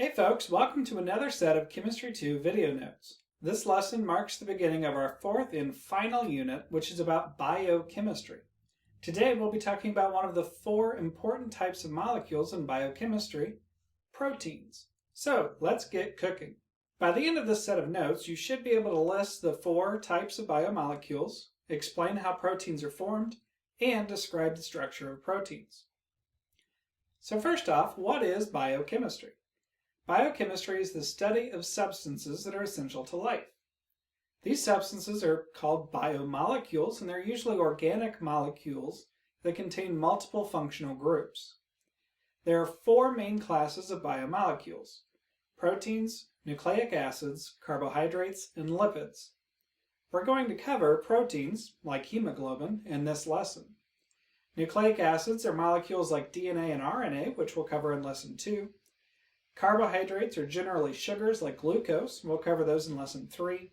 Hey folks, welcome to another set of Chemistry 2 video notes. This lesson marks the beginning of our fourth and final unit, which is about biochemistry. Today we'll be talking about one of the four important types of molecules in biochemistry, proteins. So let's get cooking. By the end of this set of notes, you should be able to list the four types of biomolecules, explain how proteins are formed, and describe the structure of proteins. So first off, what is biochemistry? Biochemistry is the study of substances that are essential to life. These substances are called biomolecules, and they're usually organic molecules that contain multiple functional groups. There are four main classes of biomolecules: proteins, nucleic acids, carbohydrates, and lipids. We're going to cover proteins, like hemoglobin, in this lesson. Nucleic acids are molecules like DNA and RNA, which we'll cover in lesson 2. Carbohydrates are generally sugars like glucose. We'll cover those in lesson 3.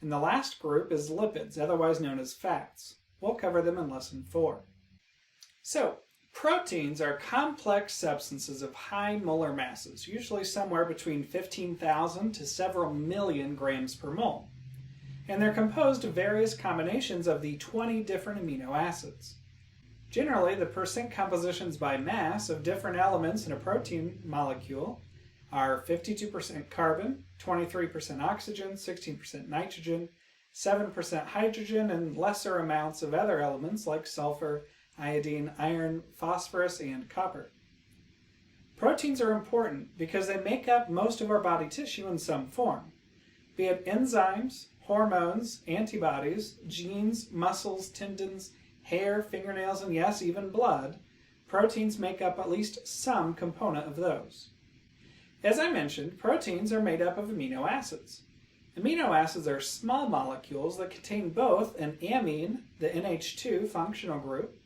And the last group is lipids, otherwise known as fats. We'll cover them in lesson 4. So, proteins are complex substances of high molar masses, usually somewhere between 15,000 to several million grams per mole. And they're composed of various combinations of the 20 different amino acids. Generally, the percent compositions by mass of different elements in a protein molecule are 52% carbon, 23% oxygen, 16% nitrogen, 7% hydrogen, and lesser amounts of other elements like sulfur, iodine, iron, phosphorus, and copper. Proteins are important because they make up most of our body tissue in some form, be it enzymes, hormones, antibodies, genes, muscles, tendons, hair, fingernails, and yes, even blood. Proteins make up at least some component of those. As I mentioned, proteins are made up of amino acids. Amino acids are small molecules that contain both an amine, the NH2 functional group,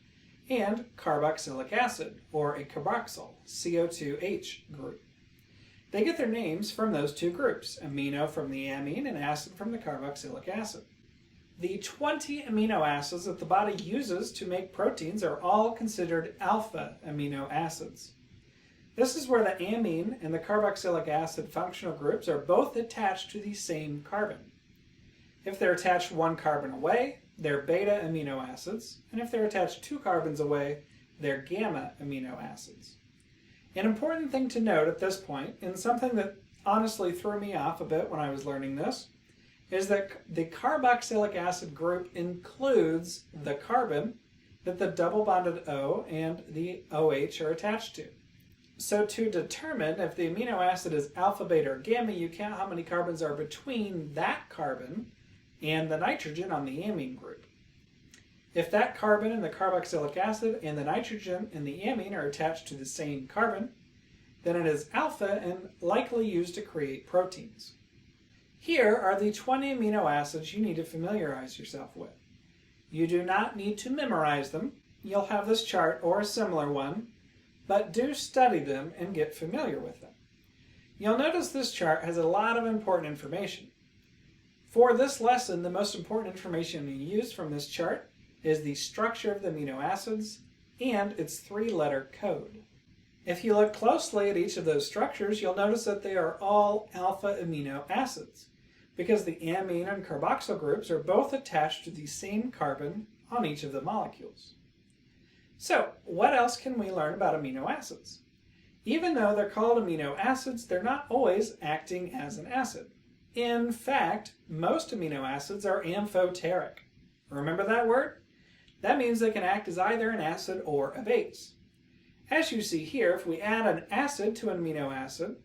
and carboxylic acid, or a carboxyl, CO2H group. They get their names from those two groups, amino from the amine and acid from the carboxylic acid. The 20 amino acids that the body uses to make proteins are all considered alpha amino acids. This is where the amine and the carboxylic acid functional groups are both attached to the same carbon. If they're attached one carbon away, they're beta amino acids, and if they're attached 2 carbons away, they're gamma amino acids. An important thing to note at this point, and something that honestly threw me off a bit when I was learning this, is that the carboxylic acid group includes the carbon that the double bonded O and the OH are attached to. So to determine if the amino acid is alpha, beta, or gamma, you count how many carbons are between that carbon and the nitrogen on the amine group. If that carbon in the carboxylic acid and the nitrogen in the amine are attached to the same carbon, then it is alpha and likely used to create proteins. Here are the 20 amino acids you need to familiarize yourself with. You do not need to memorize them. You'll have this chart or a similar one, but do study them and get familiar with them. You'll notice this chart has a lot of important information. For this lesson, the most important information you use from this chart is the structure of the amino acids and its 3-letter code. If you look closely at each of those structures, you'll notice that they are all alpha amino acids, because the amine and carboxyl groups are both attached to the same carbon on each of the molecules. So, what else can we learn about amino acids? Even though they're called amino acids, they're not always acting as an acid. In fact, most amino acids are amphoteric. Remember that word? That means they can act as either an acid or a base. As you see here, if we add an acid to an amino acid,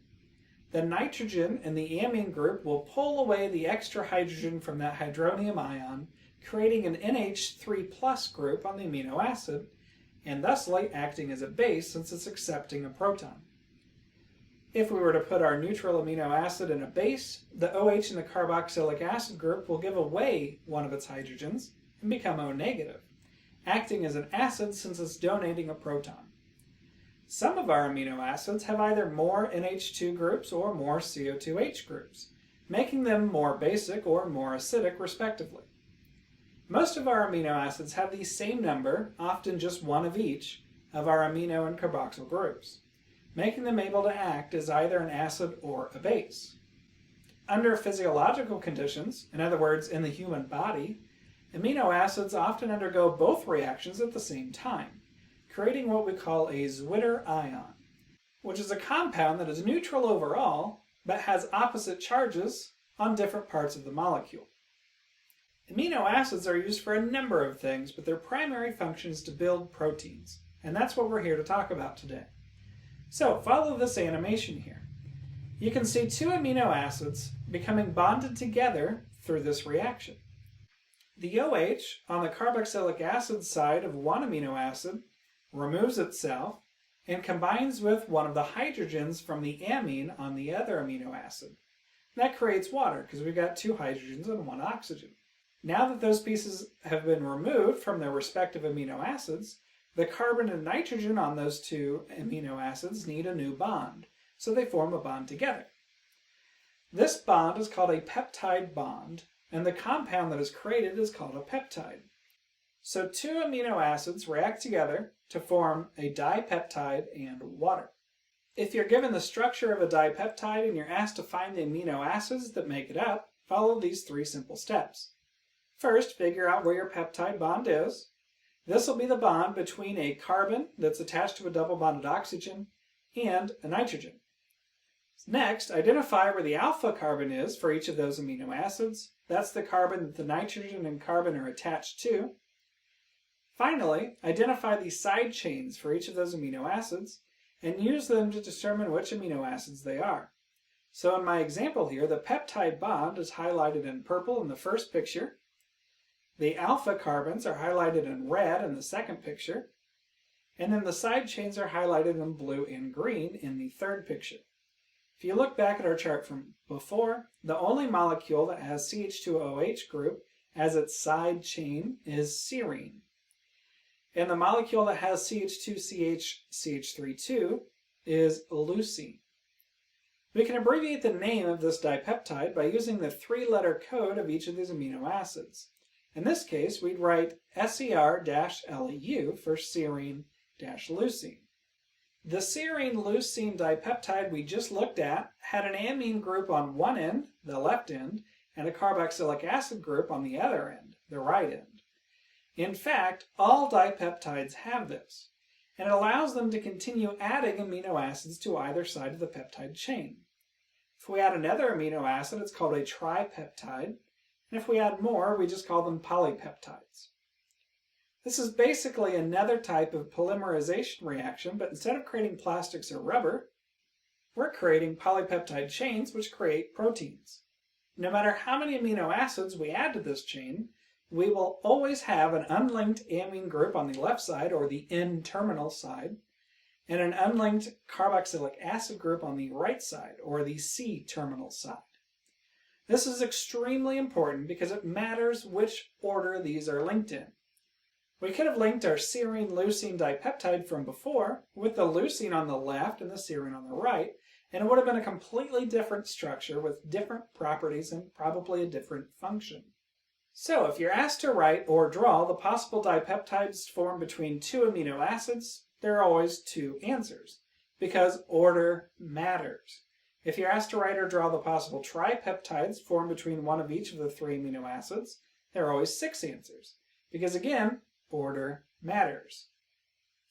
the nitrogen in the amine group will pull away the extra hydrogen from that hydronium ion, creating an NH3+ group on the amino acid, and thusly acting as a base since it's accepting a proton. If we were to put our neutral amino acid in a base, the OH in the carboxylic acid group will give away one of its hydrogens and become O-, acting as an acid since it's donating a proton. Some of our amino acids have either more NH2 groups or more CO2H groups, making them more basic or more acidic respectively. Most of our amino acids have the same number, often just one of each, of our amino and carboxyl groups. making them able to act as either an acid or a base. Under physiological conditions, in other words, in the human body, amino acids often undergo both reactions at the same time, creating what we call a Zwitter ion, which is a compound that is neutral overall, but has opposite charges on different parts of the molecule. Amino acids are used for a number of things, but their primary function is to build proteins, and that's what we're here to talk about today. So follow this animation here. You can see two amino acids becoming bonded together through this reaction. The OH on the carboxylic acid side of one amino acid removes itself and combines with one of the hydrogens from the amine on the other amino acid. That creates water because we've got two hydrogens and one oxygen. Now that those pieces have been removed from their respective amino acids, the carbon and nitrogen on those two amino acids need a new bond, so they form a bond together. This bond is called a peptide bond, and the compound that is created is called a peptide. So two amino acids react together to form a dipeptide and water. If you're given the structure of a dipeptide and you're asked to find the amino acids that make it up, follow these three simple steps. First, figure out where your peptide bond is. This will be the bond between a carbon that's attached to a double bonded oxygen and a nitrogen. Next, identify where the alpha carbon is for each of those amino acids. That's the carbon that the nitrogen and carbon are attached to. Finally, identify the side chains for each of those amino acids and use them to determine which amino acids they are. So in my example here, the peptide bond is highlighted in purple in the first picture. The alpha carbons are highlighted in red in the second picture. And then the side chains are highlighted in blue and green in the third picture. If you look back at our chart from before, the only molecule that has CH2OH group as its side chain is serine. And the molecule that has CH2CH3 is leucine. We can abbreviate the name of this dipeptide by using the three-letter code of each of these amino acids. In this case, we'd write SER-LEU for serine-leucine. The serine-leucine dipeptide we just looked at had an amine group on one end, the left end, and a carboxylic acid group on the other end, the right end. In fact, all dipeptides have this, and it allows them to continue adding amino acids to either side of the peptide chain. If we add another amino acid, it's called a tripeptide, and if we add more, we just call them polypeptides. This is basically another type of polymerization reaction, but instead of creating plastics or rubber, we're creating polypeptide chains which create proteins. No matter how many amino acids we add to this chain, we will always have an unlinked amine group on the left side, or the N-terminal side, and an unlinked carboxylic acid group on the right side, or the C-terminal side. This is extremely important because it matters which order these are linked in. We could have linked our serine-leucine dipeptide from before with the leucine on the left and the serine on the right, and it would have been a completely different structure with different properties and probably a different function. So if you're asked to write or draw the possible dipeptides formed between two amino acids, there are always two answers, because order matters. If you're asked to write or draw the possible tripeptides formed between one of each of the three amino acids, there are always six answers, because again, order matters.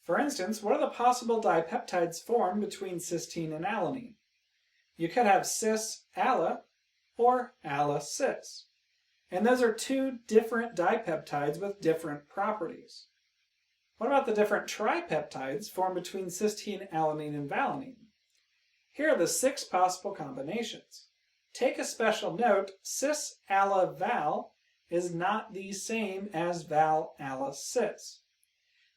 For instance, what are the possible dipeptides formed between cysteine and alanine? You could have cis-ala or ala-cis. And those are two different dipeptides with different properties. What about the different tripeptides formed between cysteine, alanine, and valine? Here are the six possible combinations. Take a special note, cis-ala-val is not the same as val-ala-cis.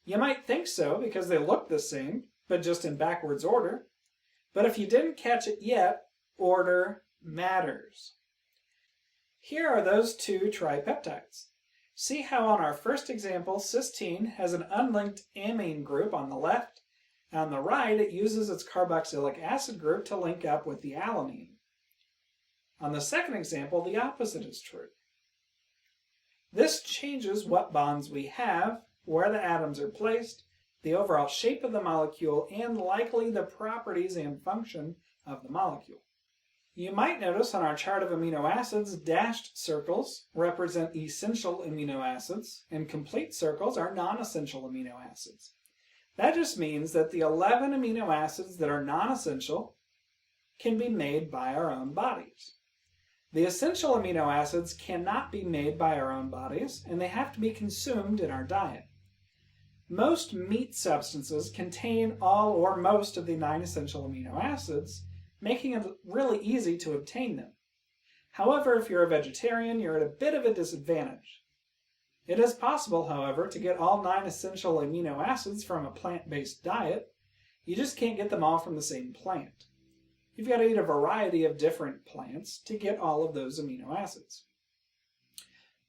You might think so because they look the same, but just in backwards order. But if you didn't catch it yet, order matters. Here are those two tripeptides. See how on our first example, cysteine has an unlinked amine group on the left, and on the right it uses its carboxylic acid group to link up with the alanine. On the second example, the opposite is true. This changes what bonds we have, where the atoms are placed, the overall shape of the molecule, and likely the properties and function of the molecule. You might notice on our chart of amino acids, dashed circles represent essential amino acids, and complete circles are non-essential amino acids. That just means that the 11 amino acids that are non-essential can be made by our own bodies. The essential amino acids cannot be made by our own bodies, and they have to be consumed in our diet. Most meat substances contain all or most of the 9 essential amino acids, making it really easy to obtain them. However, if you're a vegetarian, you're at a bit of a disadvantage. It is possible, however, to get all 9 essential amino acids from a plant-based diet. You just can't get them all from the same plant. You've got to eat a variety of different plants to get all of those amino acids.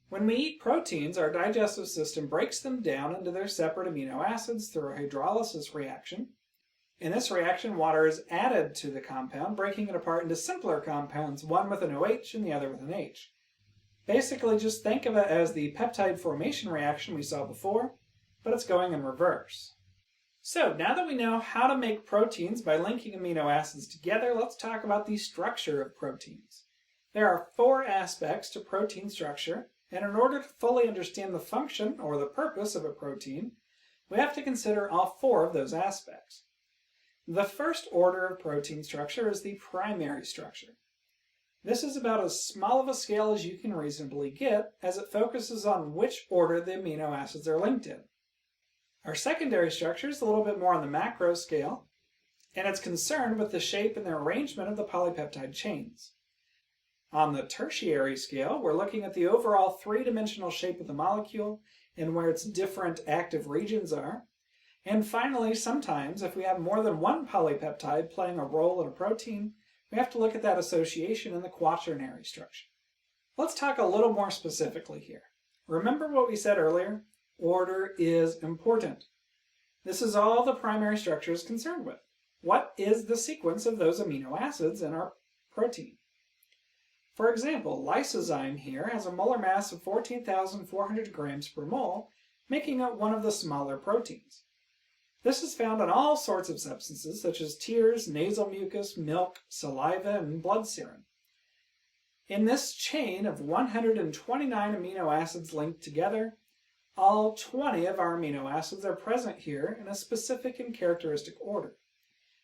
When we eat proteins, our digestive system breaks them down into their separate amino acids through a hydrolysis reaction. In this reaction, water is added to the compound, breaking it apart into simpler compounds, one with an OH and the other with an H. Basically, just think of it as the peptide formation reaction we saw before, but it's going in reverse. So, now that we know how to make proteins by linking amino acids together, let's talk about the structure of proteins. There are 4 aspects to protein structure, and in order to fully understand the function or the purpose of a protein, we have to consider all 4 of those aspects. The first order of protein structure is the primary structure. This is about as small of a scale as you can reasonably get, as it focuses on which order the amino acids are linked in. Our secondary structure is a little bit more on the macro scale, and it's concerned with the shape and the arrangement of the polypeptide chains. On the tertiary scale, we're looking at the overall 3-dimensional shape of the molecule and where its different active regions are. And finally, sometimes, if we have more than one polypeptide playing a role in a protein, we have to look at that association in the quaternary structure. Let's talk a little more specifically here. Remember what we said earlier? Order is important. This is all the primary structure is concerned with. What is the sequence of those amino acids in our protein? For example, lysozyme here has a molar mass of 14,400 grams per mole, making it one of the smaller proteins. This is found in all sorts of substances such as tears, nasal mucus, milk, saliva, and blood serum. In this chain of 129 amino acids linked together, all 20 of our amino acids are present here in a specific and characteristic order.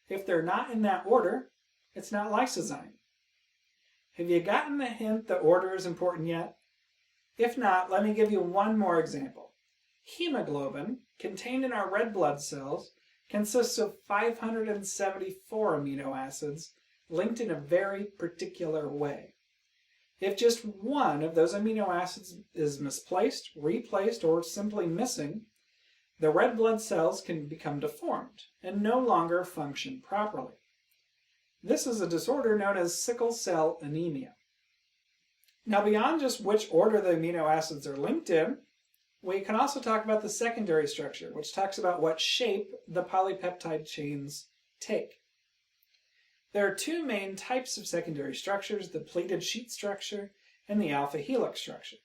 If they're not in that order, it's not lysozyme. Have you gotten the hint that order is important yet? If not, let me give you one more example. Hemoglobin, contained in our red blood cells, consists of 574 amino acids linked in a very particular way. If just one of those amino acids is misplaced, replaced, or simply missing, the red blood cells can become deformed and no longer function properly. This is a disorder known as sickle cell anemia. Now, beyond just which order the amino acids are linked in, we can also talk about the secondary structure, which talks about what shape the polypeptide chains take. There are 2 main types of secondary structures, the pleated sheet structure and the alpha helix structure.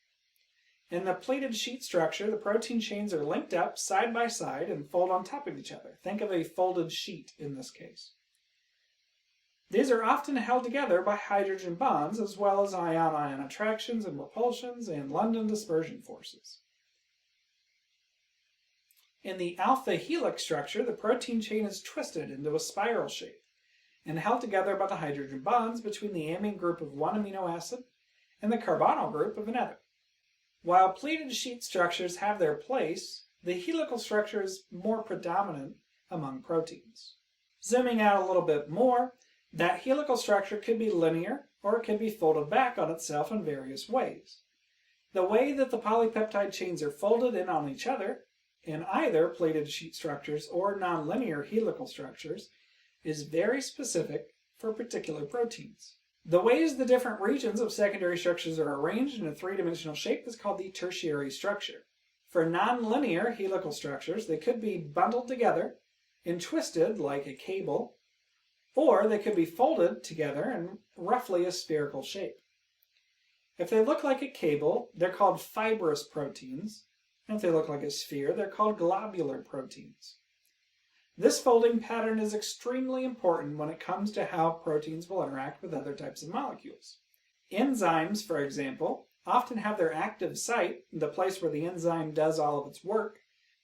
In the pleated sheet structure, the protein chains are linked up side by side and fold on top of each other. Think of a folded sheet in this case. These are often held together by hydrogen bonds as well as ion-ion attractions and repulsions and London dispersion forces. In the alpha helix structure, the protein chain is twisted into a spiral shape and held together by the hydrogen bonds between the amine group of one amino acid and the carbonyl group of another. While pleated sheet structures have their place, the helical structure is more predominant among proteins. Zooming out a little bit more, that helical structure could be linear or it can be folded back on itself in various ways. The way that the polypeptide chains are folded in on each other in either pleated sheet structures or nonlinear helical structures is very specific for particular proteins. The ways the different regions of secondary structures are arranged in a 3-dimensional shape is called the tertiary structure. For nonlinear helical structures, they could be bundled together and twisted like a cable, or they could be folded together in roughly a spherical shape. If they look like a cable, they're called fibrous proteins, and if they look like a sphere, they're called globular proteins. This folding pattern is extremely important when it comes to how proteins will interact with other types of molecules. Enzymes, for example, often have their active site, the place where the enzyme does all of its work,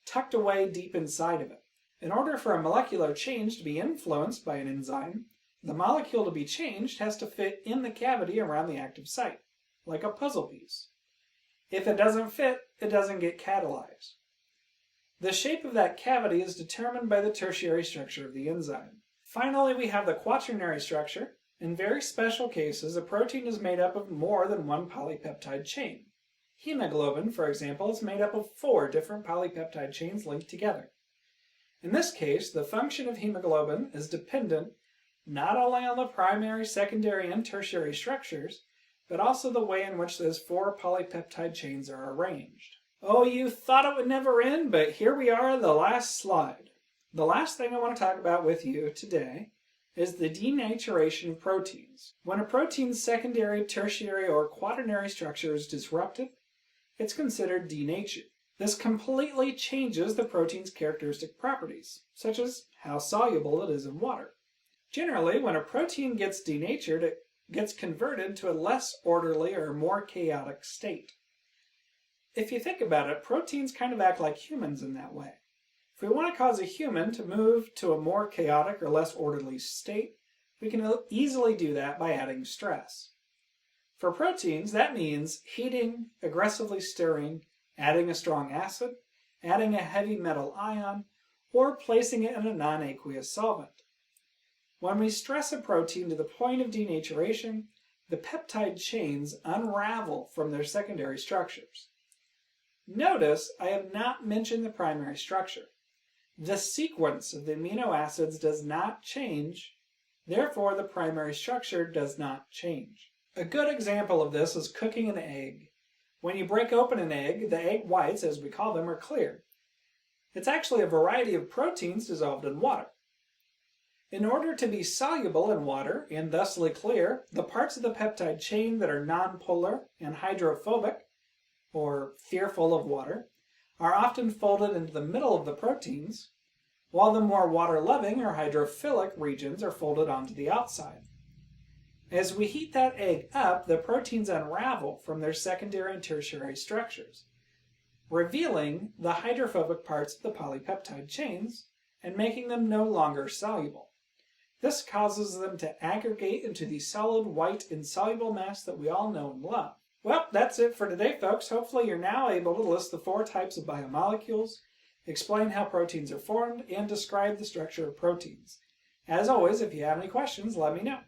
tucked away deep inside of it. In order for a molecular change to be influenced by an enzyme, the molecule to be changed has to fit in the cavity around the active site, like a puzzle piece. If it doesn't fit, it doesn't get catalyzed. The shape of that cavity is determined by the tertiary structure of the enzyme. Finally, we have the quaternary structure. In very special cases, a protein is made up of more than one polypeptide chain. Hemoglobin, for example, is made up of 4 different polypeptide chains linked together. In this case, the function of hemoglobin is dependent not only on the primary, secondary, and tertiary structures, but also the way in which those 4 polypeptide chains are arranged. Oh, you thought it would never end, but here we are, the last slide. The last thing I want to talk about with you today is the denaturation of proteins. When a protein's secondary, tertiary, or quaternary structure is disrupted, it's considered denatured. This completely changes the protein's characteristic properties, such as how soluble it is in water. Generally, when a protein gets denatured, it gets converted to a less orderly or more chaotic state. If you think about it, proteins kind of act like humans in that way. If we want to cause a human to move to a more chaotic or less orderly state, we can easily do that by adding stress. For proteins, that means heating, aggressively stirring, adding a strong acid, adding a heavy metal ion, or placing it in a non-aqueous solvent. When we stress a protein to the point of denaturation, the peptide chains unravel from their secondary structures. Notice I have not mentioned the primary structure. The sequence of the amino acids does not change, therefore the primary structure does not change. A good example of this is cooking an egg. When you break open an egg, the egg whites, as we call them, are clear. It's actually a variety of proteins dissolved in water. In order to be soluble in water and thusly clear, the parts of the peptide chain that are nonpolar and hydrophobic, or fearful of water, are often folded into the middle of the proteins, while the more water-loving or hydrophilic regions are folded onto the outside. As we heat that egg up, the proteins unravel from their secondary and tertiary structures, revealing the hydrophobic parts of the polypeptide chains and making them no longer soluble. This causes them to aggregate into the solid white insoluble mass that we all know and love. Well, that's it for today, folks. Hopefully you're now able to list the 4 types of biomolecules, explain how proteins are formed, and describe the structure of proteins. As always, if you have any questions, let me know.